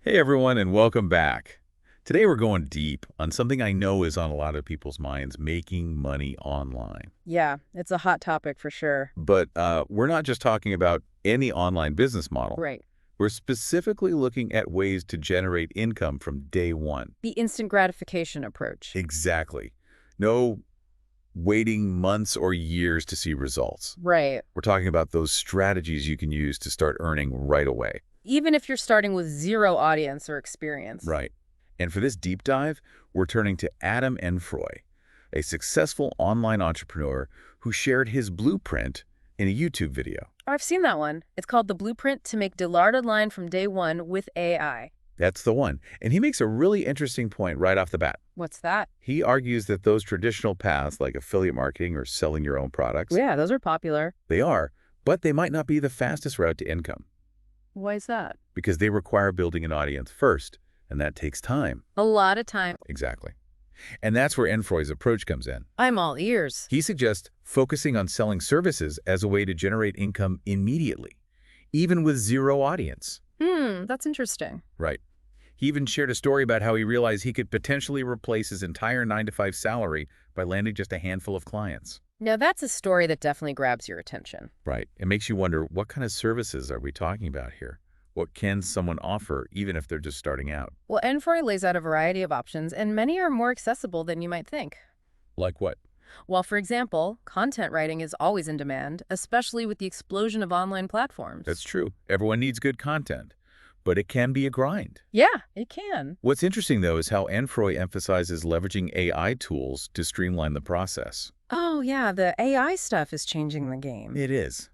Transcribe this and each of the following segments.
Hey everyone, and welcome back. Today we're going deep on something I know is on a lot of people's minds, making money online. Yeah, it's a hot topic for sure. But we're not just talking about any online business model. Right. We're specifically looking at ways to generate income from day one. The instant gratification approach. Exactly. No waiting months or years to see results. Right. We're talking about those strategies you can use to start earning right away. Even if you're starting with zero audience or experience. Right. And for this deep dive, we're turning to Adam Enfroy, a successful online entrepreneur who shared his blueprint in a YouTube video. Oh, I've seen that one. It's called The Blueprint to Make Dillarded Line from Day One with AI. That's the one. And he makes a really interesting point right off the bat. What's that? He argues that those traditional paths like affiliate marketing or selling your own products, Yeah, those are popular. they are, but they might not be the fastest route to income Why is that? because they require building an audience first, and that takes time. A lot of time. Exactly. And that's where Enfroy's approach comes in. I'm all ears. He suggests focusing on selling services as a way to generate income immediately, even with zero audience. That's interesting. Right. He even shared a story about how he realized he could potentially replace his entire 9-to-5 salary by landing just a handful of clients. Now, that's a story that definitely grabs your attention. Right. It makes you wonder, what kind of services are we talking about here? What can someone offer, even if they're just starting out? Well, Enfroy lays out a variety of options, and many are more accessible than you might think. Like what? Well, for example, content writing is always in demand, especially with the explosion of online platforms. That's true. Everyone needs good content, but it can be a grind. Yeah, it can. What's interesting, though, is how Enfroy emphasizes leveraging AI tools to streamline the process. Oh, yeah, the AI stuff is changing the game. It is.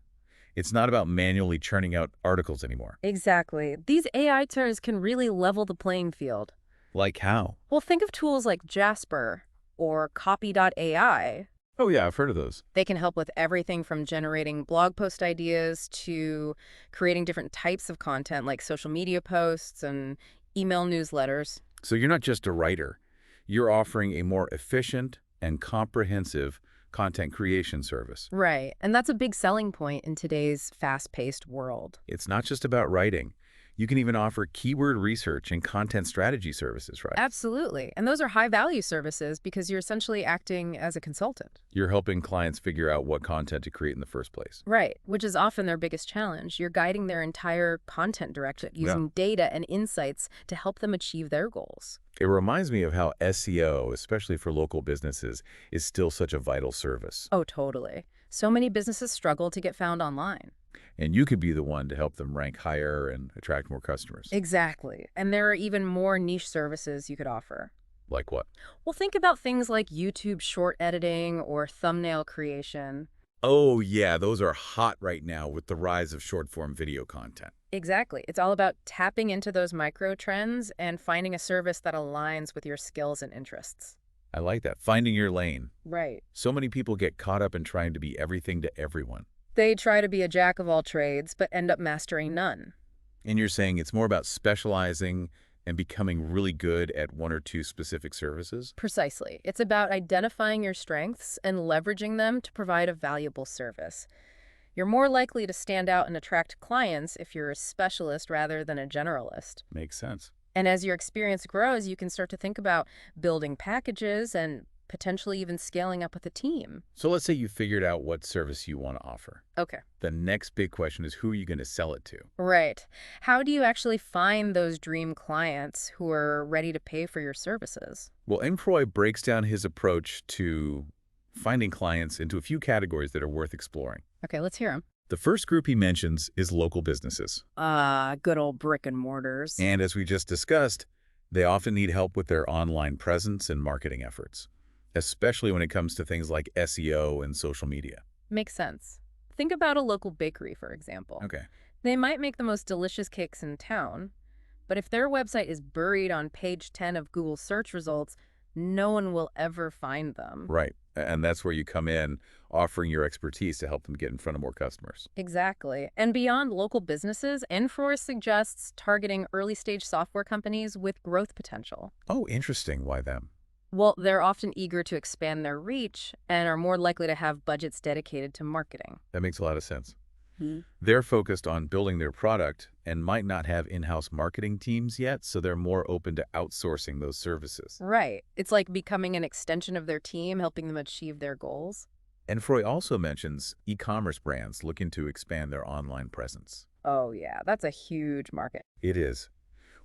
It's not about manually churning out articles anymore. Exactly. These AI tools can really level the playing field. Like how? Well, think of tools like Jasper or Copy.ai. Oh yeah, I've heard of those. They can help with everything from generating blog post ideas to creating different types of content like social media posts and email newsletters. So you're not just a writer. You're offering a more efficient and comprehensive content creation service. Right. And that's a big selling point in today's fast-paced world. It's not just about writing. You can even offer keyword research and content strategy services, right? Absolutely. And those are high-value services because you're essentially acting as a consultant. You're helping clients figure out what content to create in the first place. Right, which is often their biggest challenge. You're guiding their entire content direction using data and insights to help them achieve their goals. It reminds me of how SEO, especially for local businesses, is still such a vital service. Oh, totally. So many businesses struggle to get found online. And you could be the one to help them rank higher and attract more customers. Exactly. And there are even more niche services you could offer. Like what? Well, think about things like YouTube short editing or thumbnail creation. Oh, yeah, those are hot right now with the rise of short-form video content. Exactly. It's all about tapping into those micro trends and finding a service that aligns with your skills and interests. I like that. Finding your lane. Right. So many people get caught up in trying to be everything to everyone. They try to be a jack of all trades, but end up mastering none. And you're saying it's more about specializing and becoming really good at one or two specific services? Precisely. It's about identifying your strengths and leveraging them to provide a valuable service. You're more likely to stand out and attract clients if you're a specialist rather than a generalist. Makes sense. And as your experience grows, you can start to think about building packages and potentially even scaling up with a team. So let's say you figured out what service you want to offer. Okay. The next big question is, who are you going to sell it to? Right. How do you actually find those dream clients who are ready to pay for your services? Well, Enfroy breaks down his approach to finding clients into a few categories that are worth exploring. Okay, let's hear them. The first group he mentions is local businesses. Good old brick and mortars. And as we just discussed, they often need help with their online presence and marketing efforts, especially when it comes to things like SEO and social media. Makes sense. Think about a local bakery, for example. Okay. They might make the most delicious cakes in town, but if their website is buried on page 10 of Google search results, no one will ever find them. Right. And that's where you come in, offering your expertise to help them get in front of more customers. Exactly. And beyond local businesses, Enfroy suggests targeting early-stage software companies with growth potential. Oh, interesting. Why them? Well, they're often eager to expand their reach and are more likely to have budgets dedicated to marketing. That makes a lot of sense. Hmm. They're focused on building their product and might not have in-house marketing teams yet, so they're more open to outsourcing those services. Right. It's like becoming an extension of their team, helping them achieve their goals. And Freud also mentions e-commerce brands looking to expand their online presence. Oh, yeah, that's a huge market. It is.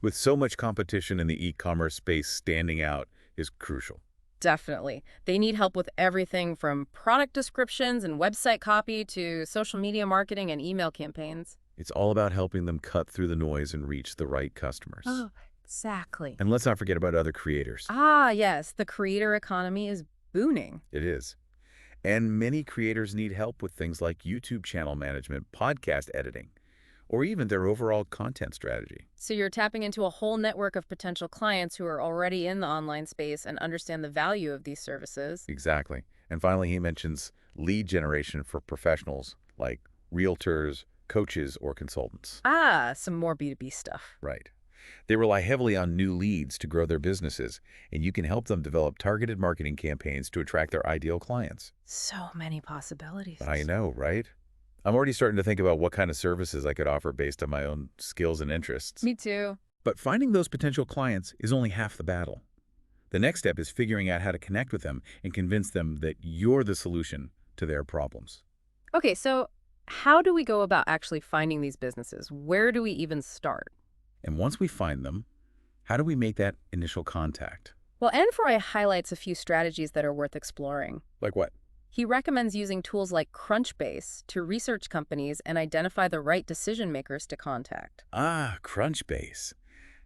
With so much competition in the e-commerce space, standing out is crucial. Definitely. They need help with everything from product descriptions and website copy to social media marketing and email campaigns. It's all about helping them cut through the noise and reach the right customers. Oh, exactly. And let's not forget about other creators. Ah, yes, the creator economy is booming. It is. And many creators need help with things like YouTube channel management, podcast editing, or even their overall content strategy. So you're tapping into a whole network of potential clients who are already in the online space and understand the value of these services. Exactly. And finally, he mentions lead generation for professionals like realtors, coaches, or consultants. Ah, some more B2B stuff. Right. They rely heavily on new leads to grow their businesses, and you can help them develop targeted marketing campaigns to attract their ideal clients. So many possibilities. I know, right? I'm already starting to think about what kind of services I could offer based on my own skills and interests. Me too. But finding those potential clients is only half the battle. The next step is figuring out how to connect with them and convince them that you're the solution to their problems. Okay, so how do we go about actually finding these businesses? Where do we even start? And once we find them, how do we make that initial contact? Well, Enfroy highlights a few strategies that are worth exploring. Like what? He recommends using tools like Crunchbase to research companies and identify the right decision makers to contact. Ah, Crunchbase.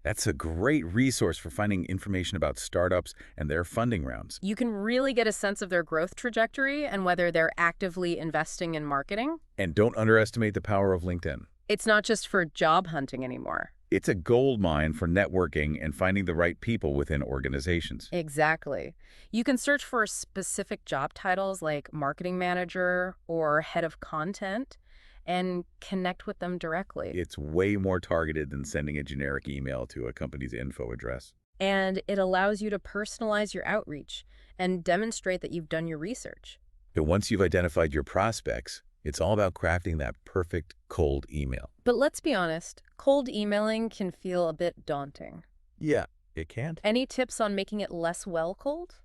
That's a great resource for finding information about startups and their funding rounds. You can really get a sense of their growth trajectory and whether they're actively investing in marketing. And don't underestimate the power of LinkedIn. It's not just for job hunting anymore. It's a gold mine for networking and finding the right people within organizations. Exactly. You can search for specific job titles like marketing manager or head of content and connect with them directly. It's way more targeted than sending a generic email to a company's info address. And it allows you to personalize your outreach and demonstrate that you've done your research. But once you've identified your prospects, it's all about crafting that perfect cold email. But let's be honest, cold emailing can feel a bit daunting. Yeah, it can. Any tips on making it less well cold?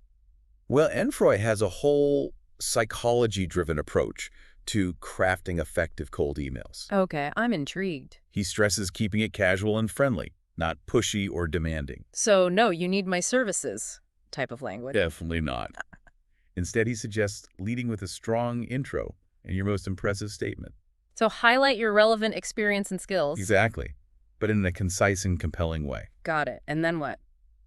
Well, Enfroy has a whole psychology-driven approach to crafting effective cold emails. Okay, I'm intrigued. He stresses keeping it casual and friendly, not pushy or demanding. So, no, you need my services type of language. Definitely not. Instead, he suggests leading with a strong intro and your most impressive statement. So highlight your relevant experience and skills. Exactly, but in a concise and compelling way. Got it. And then what?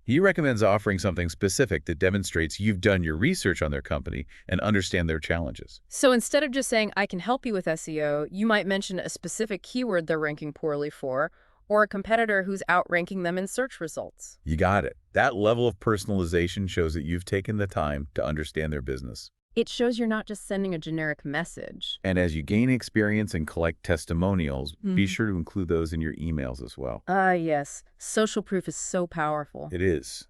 He recommends offering something specific that demonstrates you've done your research on their company and understand their challenges. So instead of just saying, I can help you with SEO, you might mention a specific keyword they're ranking poorly for, or a competitor who's outranking them in search results. You got it. That level of personalization shows that you've taken the time to understand their business. It shows you're not just sending a generic message. And as you gain experience and collect testimonials, be sure to include those in your emails as well. Ah, yes. Social proof is so powerful. It is.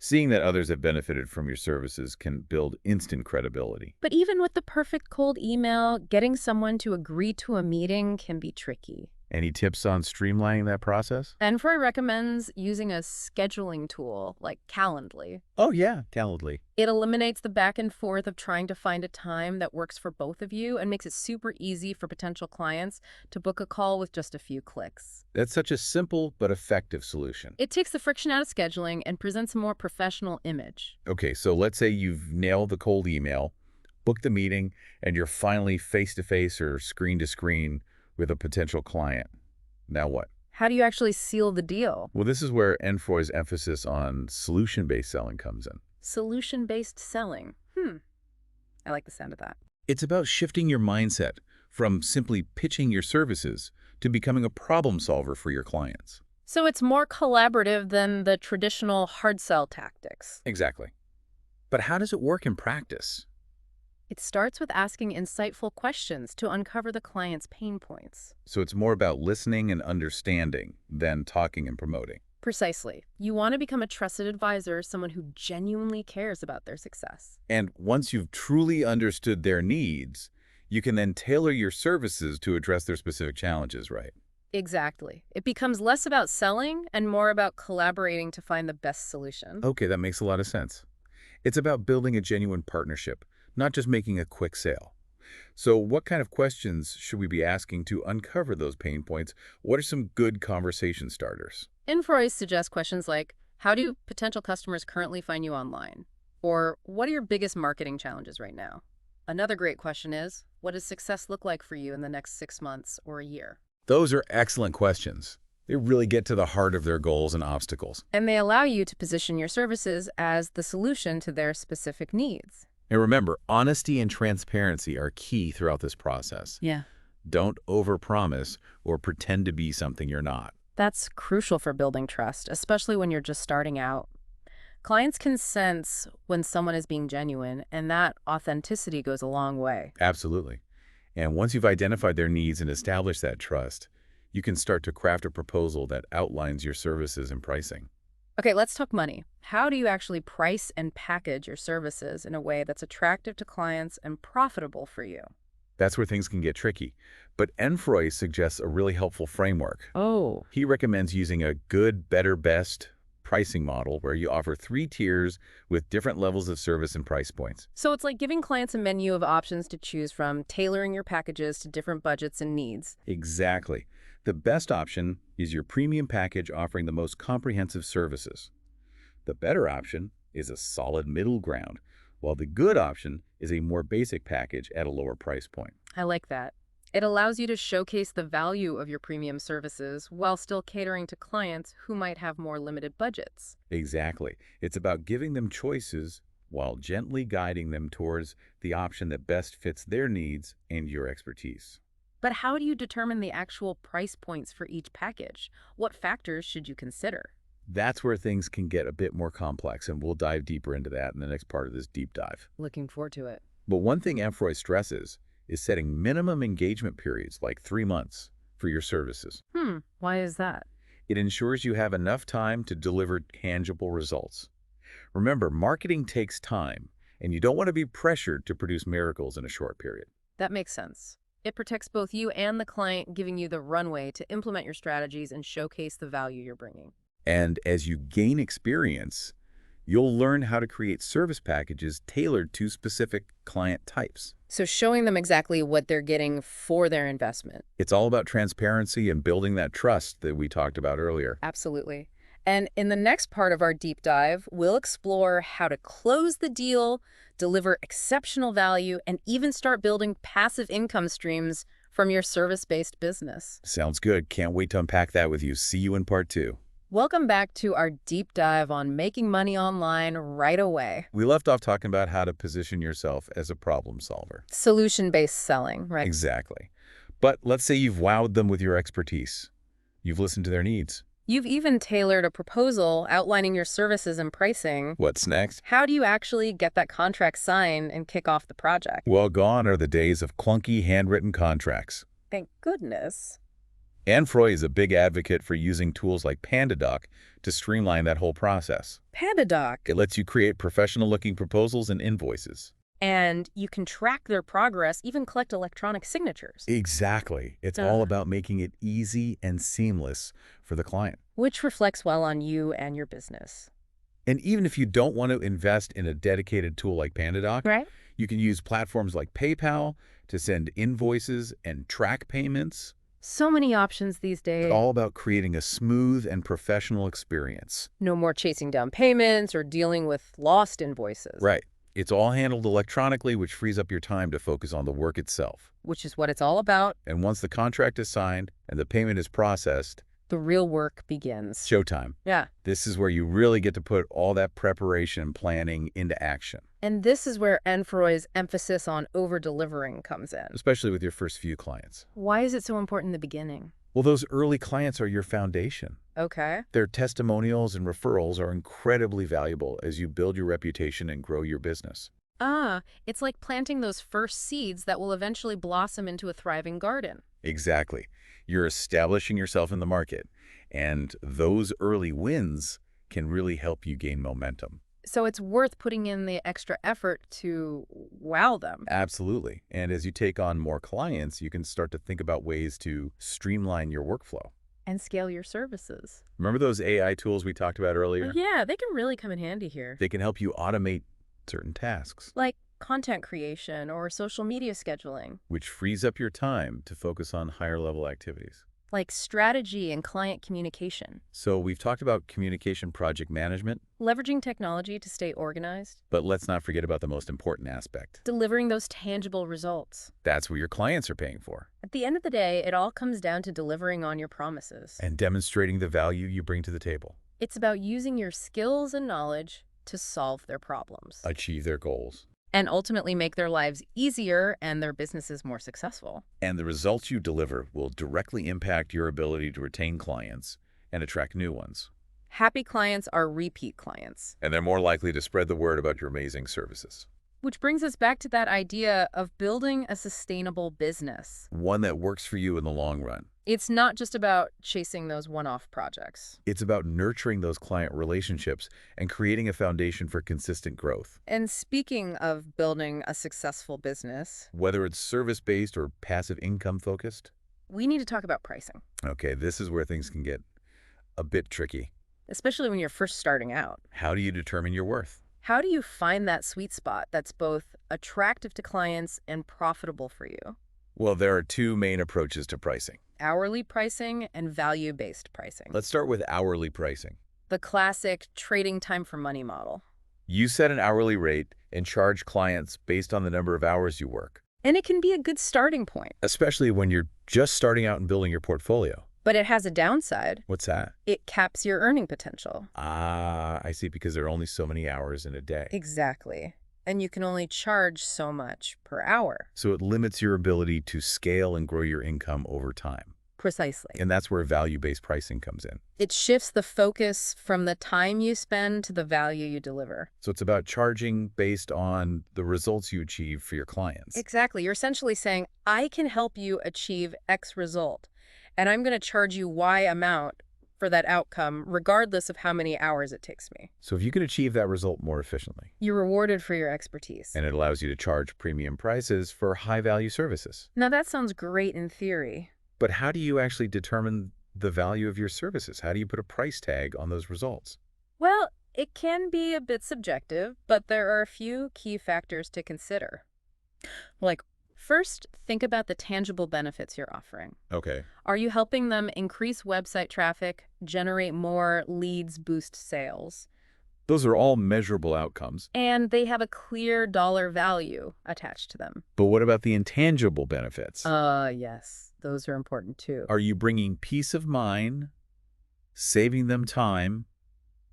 Seeing that others have benefited from your services can build instant credibility. But even with the perfect cold email, getting someone to agree to a meeting can be tricky. Any tips on streamlining that process? Enfroy recommends using a scheduling tool like Calendly. Oh yeah, Calendly. It eliminates the back and forth of trying to find a time that works for both of you and makes it super easy for potential clients to book a call with just a few clicks. That's such a simple but effective solution. It takes the friction out of scheduling and presents a more professional image. Okay, so let's say you've nailed the cold email, booked the meeting, and you're finally face-to-face or screen-to-screen with a potential client. Now what? How do you actually seal the deal? Well, this is where Enfroy's emphasis on solution-based selling comes in. Solution-based selling. I like the sound of that. It's about shifting your mindset from simply pitching your services to becoming a problem solver for your clients. So it's more collaborative than the traditional hard sell tactics. Exactly. But how does it work in practice? It starts with asking insightful questions to uncover the client's pain points. So it's more about listening and understanding than talking and promoting. Precisely. You want to become a trusted advisor, someone who genuinely cares about their success. And once you've truly understood their needs, You can then tailor your services to address their specific challenges, right? Exactly. It becomes less about selling and more about collaborating to find the best solution. Okay, that makes a lot of sense. It's about building a genuine partnership, not just making a quick sale. So what kind of questions should we be asking to uncover those pain points? What are some good conversation starters? Infroys suggest questions like, how do potential customers currently find you online? Or what are your biggest marketing challenges right now? Another great question is, what does success look like for you in the next 6 months or a year? Those are excellent questions. They really get to the heart of their goals and obstacles. And they allow you to position your services as the solution to their specific needs. And remember, honesty and transparency are key throughout this process. Yeah. Don't overpromise or pretend to be something you're not. That's crucial for building trust, especially when you're just starting out. Clients can sense when someone is being genuine, and that authenticity goes a long way. Absolutely. And once you've identified their needs and established that trust, you can start to craft a proposal that outlines your services and pricing. Okay, let's talk money. How do you actually price and package your services in a way that's attractive to clients and profitable for you? That's where things can get tricky. But Enfroy suggests a really helpful framework. Oh. He recommends using a good, better, best pricing model where you offer 3 tiers with different levels of service and price points. So it's like giving clients a menu of options to choose from, tailoring your packages to different budgets and needs. Exactly. The best option is your premium package offering the most comprehensive services. The better option is a solid middle ground, while the good option is a more basic package at a lower price point. I like that. It allows you to showcase the value of your premium services while still catering to clients who might have more limited budgets. Exactly. It's about giving them choices while gently guiding them towards the option that best fits their needs and your expertise. But how do you determine the actual price points for each package? What factors should you consider? That's where things can get a bit more complex, and we'll dive deeper into that in the next part of this deep dive. Looking forward to it. But one thing Enfroy stresses is setting minimum engagement periods like 3 months for your services. Why is that? It ensures you have enough time to deliver tangible results. Remember, marketing takes time, and you don't want to be pressured to produce miracles in a short period. That makes sense. It protects both you and the client, giving you the runway to implement your strategies and showcase the value you're bringing. And as you gain experience, you'll learn how to create service packages tailored to specific client types. So showing them exactly what they're getting for their investment. It's all about transparency and building that trust that we talked about earlier. Absolutely. And in the next part of our deep dive, we'll explore how to close the deal, deliver exceptional value, and even start building passive income streams from your service-based business. Sounds good. Can't wait to unpack that with you. See you in part 2. Welcome back to our deep dive on making money online right away. We left off talking about how to position yourself as a problem solver. Solution-based selling, right? Exactly. But let's say you've wowed them with your expertise. You've listened to their needs. You've even tailored a proposal outlining your services and pricing. What's next? How do you actually get that contract signed and kick off the project? Well, gone are the days of clunky handwritten contracts. Thank goodness. Enfroy is a big advocate for using tools like PandaDoc to streamline that whole process. PandaDoc. It lets you create professional-looking proposals and invoices. And you can track their progress, even collect electronic signatures. Exactly. It's all about making it easy and seamless for the client. Which reflects well on you and your business. And even if you don't want to invest in a dedicated tool like PandaDoc, Right? you can use platforms like PayPal to send invoices and track payments. So many options these days. It's all about creating a smooth and professional experience. No more chasing down payments or dealing with lost invoices. Right. It's all handled electronically, which frees up your time to focus on the work itself. Which is what it's all about. And once the contract is signed and the payment is processed, The real work begins. showtime. Yeah. This is where you really get to put all that preparation and planning into action, And this is where Enfroy's emphasis on over-delivering comes in. especially with your first few clients. Why is it so important in the beginning? Well, those early clients are your foundation. Okay. Their testimonials and referrals are incredibly valuable as you build your reputation and grow your business. It's like planting those first seeds that will eventually blossom into a thriving garden. Exactly. You're establishing yourself in the market, and those early wins can really help you gain momentum. So it's worth putting in the extra effort to wow them. Absolutely. And as you take on more clients, you can start to think about ways to streamline your workflow. And scale your services. Remember those AI tools we talked about Oh, earlier? yeah, they can really come in handy here. They can help you automate certain tasks, Like content creation or social media scheduling. which frees up your time to focus on higher level activities. Like strategy and client communication. So we've talked about communication project management, Leveraging technology to stay organized. but let's not forget about the most important aspect. Delivering those tangible results. That's what your clients are paying for, At the end of the day, it all comes down to delivering on your promises. and demonstrating the value you bring to the table, It's about using your skills and knowledge to solve their problems. achieve their goals. And ultimately make their lives easier and their businesses more successful. And the results you deliver will directly impact your ability to retain clients and attract new ones. Happy clients are repeat clients. And they're more likely to spread the word about your amazing services. Which brings us back to that idea of building a sustainable business. One that works for you in the long run. It's not just about chasing those one-off projects. It's about nurturing those client relationships and creating a foundation for consistent growth. And speaking of building a successful business, Whether it's service-based or passive income-focused. we need to talk about pricing, Okay, this is where things can get a bit tricky. especially when you're first starting out. How do you determine your worth? How do you find that sweet spot that's both attractive to clients and profitable for you? Well, there are two main approaches to pricing. Hourly pricing and value-based pricing. Let's start with hourly pricing. The classic trading time for money model. You set an hourly rate and charge clients based on the number of hours you work, And it can be a good starting point, especially when you're just starting out and building your portfolio. but it has a downside. What's that? It caps your earning potential. Ah, I see, because there are only so many hours in a day. Exactly. And you can only charge so much per hour. So it limits your ability to scale and grow your income over time. Precisely. And that's where value-based pricing comes in. It shifts the focus from the time you spend to the value you deliver. So it's about charging based on the results you achieve for your clients. Exactly. You're essentially saying, I can help you achieve X result, and I'm going to charge you Y amount for that outcome, regardless of how many hours it takes me. So if you can achieve that result more efficiently, You're rewarded for your expertise. and it allows you to charge premium prices for high-value services. Now, that sounds great in theory. But how do you actually determine the value of your services? How do you put a price tag on those results? Well, it can be a bit subjective, but there are a few key factors to consider. Like, first, think about the tangible benefits you're offering. Okay. Are you helping them increase website traffic, generate more leads, boost sales? Those are all measurable outcomes. And they have a clear dollar value attached to them. But what about the intangible benefits? Yes, those are important too. Are you bringing peace of mind, saving them time,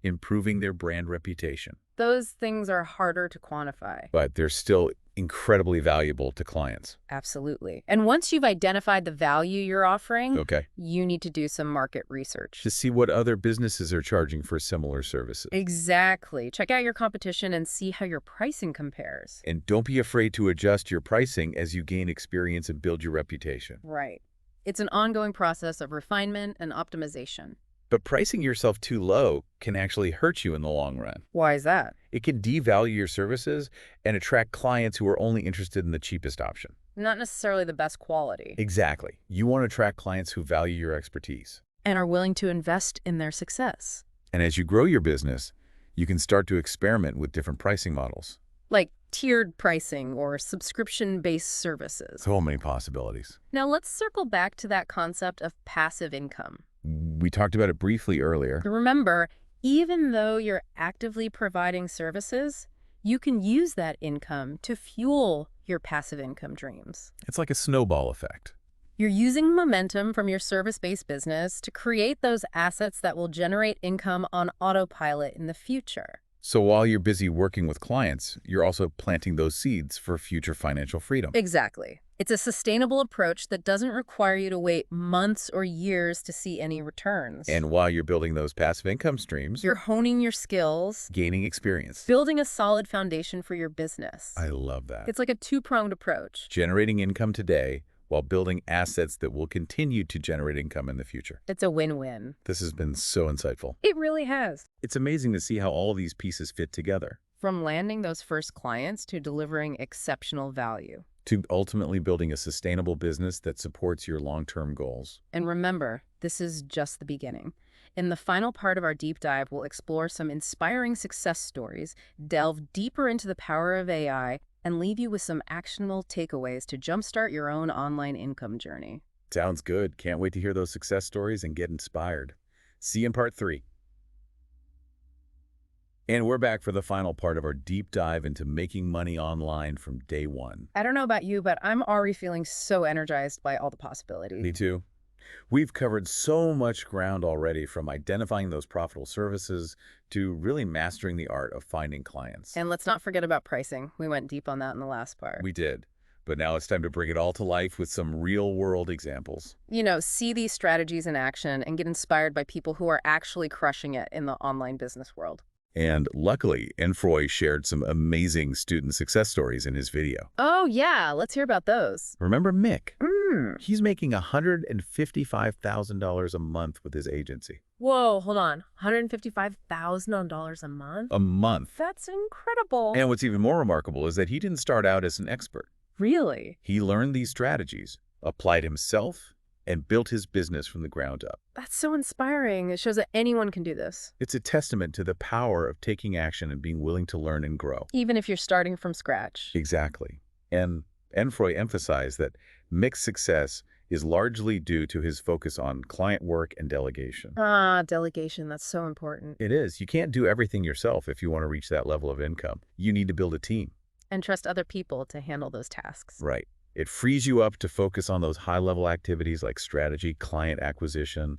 improving their brand reputation? Those things are harder to quantify. But they're still incredibly valuable to clients. Absolutely. And once you've identified the value you're offering, Okay. you need to do some market research. To see what other businesses are charging for similar services. Exactly. Check out your competition and see how your pricing compares. And don't be afraid to adjust your pricing as you gain experience and build your reputation. Right. It's an ongoing process of refinement and optimization. But pricing yourself too low can actually hurt you in the long run. Why is that? It can devalue your services and attract clients who are only interested in the cheapest option. Not necessarily the best quality. Exactly. You want to attract clients who value your expertise. And are willing to invest in their success. And as you grow your business, you can start to experiment with different pricing models. Like tiered pricing or subscription-based services. So many possibilities. Now let's circle back to that concept of passive income. We talked about it briefly earlier. Remember, even though you're actively providing services, you can use that income to fuel your passive income dreams. It's like a snowball effect. You're using momentum from your service-based business to create those assets that will generate income on autopilot in the future. So while you're busy working with clients, you're also planting those seeds for future financial freedom. Exactly. It's a sustainable approach that doesn't require you to wait months or years to see any returns. And while you're building those passive income streams, You're honing your skills, gaining experience. building a solid foundation for your business. I love that. It's like a two-pronged approach. Generating income today while building assets that will continue to generate income in the future. It's a win-win. This has been so insightful. It really has. It's amazing to see how all of these pieces fit together, From landing those first clients to delivering exceptional value. to ultimately building a sustainable business that supports your long-term goals. And remember, this is just the beginning. In the final part of our deep dive, we'll explore some inspiring success stories, delve deeper into the power of AI, and leave you with some actionable takeaways to jumpstart your own online income journey. Sounds good. Can't wait to hear those success stories and get inspired. See you in part 3. And we're back for the final part of our deep dive into making money online from day one. I don't know about you, but I'm already feeling so energized by all the possibilities. Me too. We've covered so much ground already, from identifying those profitable services to really mastering the art of finding clients. And let's not forget about pricing. We went deep on that in the last part. We did. But now it's time to bring it all to life with some real-world examples. See these strategies in action and get inspired by people who are actually crushing it in the online business world. And luckily, Enfroy shared some amazing student success stories in his video. Oh, yeah. Let's hear about those. Remember Mick? He's making $155,000 a month with his agency. Whoa, hold on. $155,000 a month? A month. That's incredible. And what's even more remarkable is that he didn't start out as an expert. Really? He learned these strategies, applied himself, and built his business from the ground up. That's so inspiring. It shows that anyone can do this. It's a testament to the power of taking action and being willing to learn and grow. Even if you're starting from scratch. Exactly. And Enfroy emphasized that Mick's success is largely due to his focus on client work and delegation. Delegation. That's so important. It is. You can't do everything yourself if you want to reach that level of income. You need to build a team. And trust other people to handle those tasks. Right. It frees you up to focus on those high-level activities like strategy, client acquisition,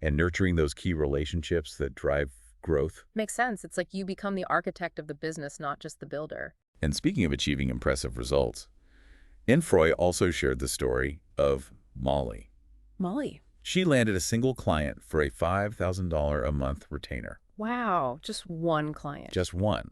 and nurturing those key relationships that drive growth. Makes sense. It's like you become the architect of the business, not just the builder. And speaking of achieving impressive results, Enfroy also shared the story of Molly. Molly. She landed a single client for a $5,000 a month retainer. Wow. Just one client. Just one,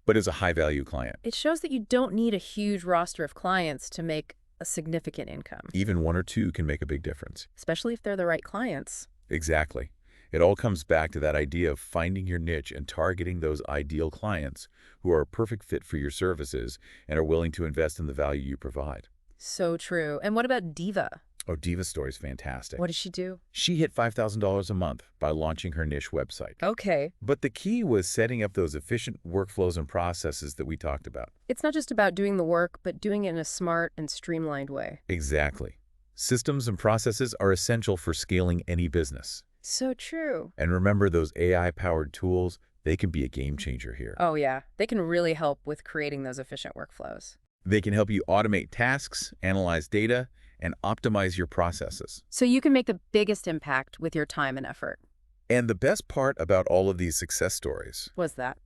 but is a high-value client. It shows that you don't need a huge roster of clients to make a significant income. Even one or two can make a big difference. Especially if they're the right clients. Exactly. It all comes back to that idea of finding your niche and targeting those ideal clients who are a perfect fit for your services and are willing to invest in the value you provide. So true. And what about Diva? Oh, Diva's story is fantastic. What does she do? She hit $5,000 a month by launching her niche website. Okay. But the key was setting up those efficient workflows and processes that we talked about. It's not just about doing the work, but doing it in a smart and streamlined way. Exactly. Systems and processes are essential for scaling any business. So true. And remember, those AI-powered tools, they can be a game changer here. Oh, yeah. They can really help with creating those efficient workflows. They can help you automate tasks, analyze data, and optimize your processes. So you can make the biggest impact with your time and effort. And the best part about all of these success stories, What's that?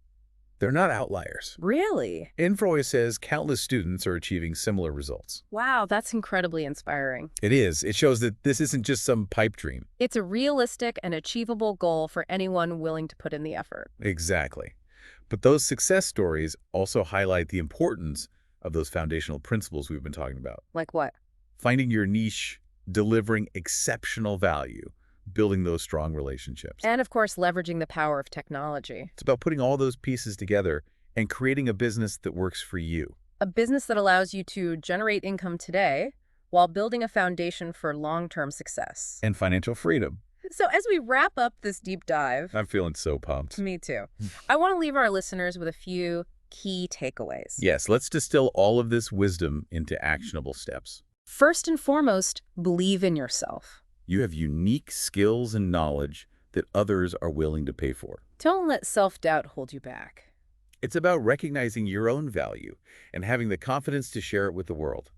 they're not outliers. Really? Enfroy says countless students are achieving similar results. Wow, that's incredibly inspiring. It is. It shows that this isn't just some pipe dream. It's a realistic and achievable goal for anyone willing to put in the effort. Exactly. But those success stories also highlight the importance of those foundational principles we've been talking about. Like what? Finding your niche, delivering exceptional value, building those strong relationships. And of course, leveraging the power of technology. It's about putting all those pieces together and creating a business that works for you. A business that allows you to generate income today while building a foundation for long-term success. And financial freedom. So as we wrap up this deep dive, I'm feeling so pumped. me too, I want to leave our listeners with a few key takeaways. Yes, let's distill all of this wisdom into actionable steps. First and foremost, believe in yourself. You have unique skills and knowledge that others are willing to pay for. Don't let self-doubt hold you back. It's about recognizing your own value and having the confidence to share it with the world.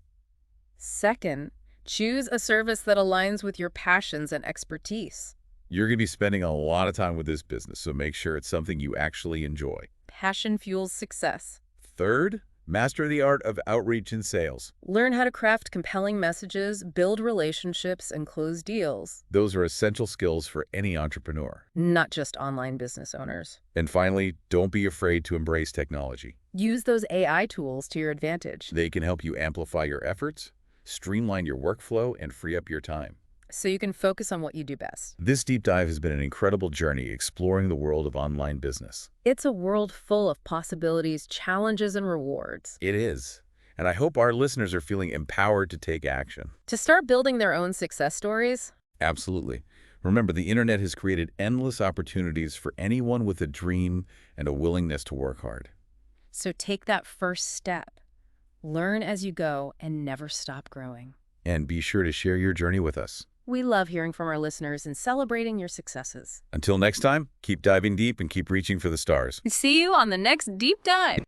Second, choose a service that aligns with your passions and expertise. You're going to be spending a lot of time with this business, so make sure it's something you actually enjoy. Passion fuels success. Third, master the art of outreach and sales. Learn how to craft compelling messages, build relationships, and close deals. Those are essential skills for any entrepreneur. Not just online business owners. And finally, don't be afraid to embrace technology. Use those AI tools to your advantage. They can help you amplify your efforts, streamline your workflow, and free up your time. So you can focus on what you do best. This deep dive has been an incredible journey exploring the world of online business. It's a world full of possibilities, challenges, and rewards. It is. And I hope our listeners are feeling empowered to take action. To start building their own success stories, Absolutely. Remember, the internet has created endless opportunities for anyone with a dream and a willingness to work hard. so take that first step. Learn as you go and never stop growing. And be sure to share your journey with us. We love hearing from our listeners and celebrating your successes. Until next time, keep diving deep and keep reaching for the stars. See you on the next Deep Dive.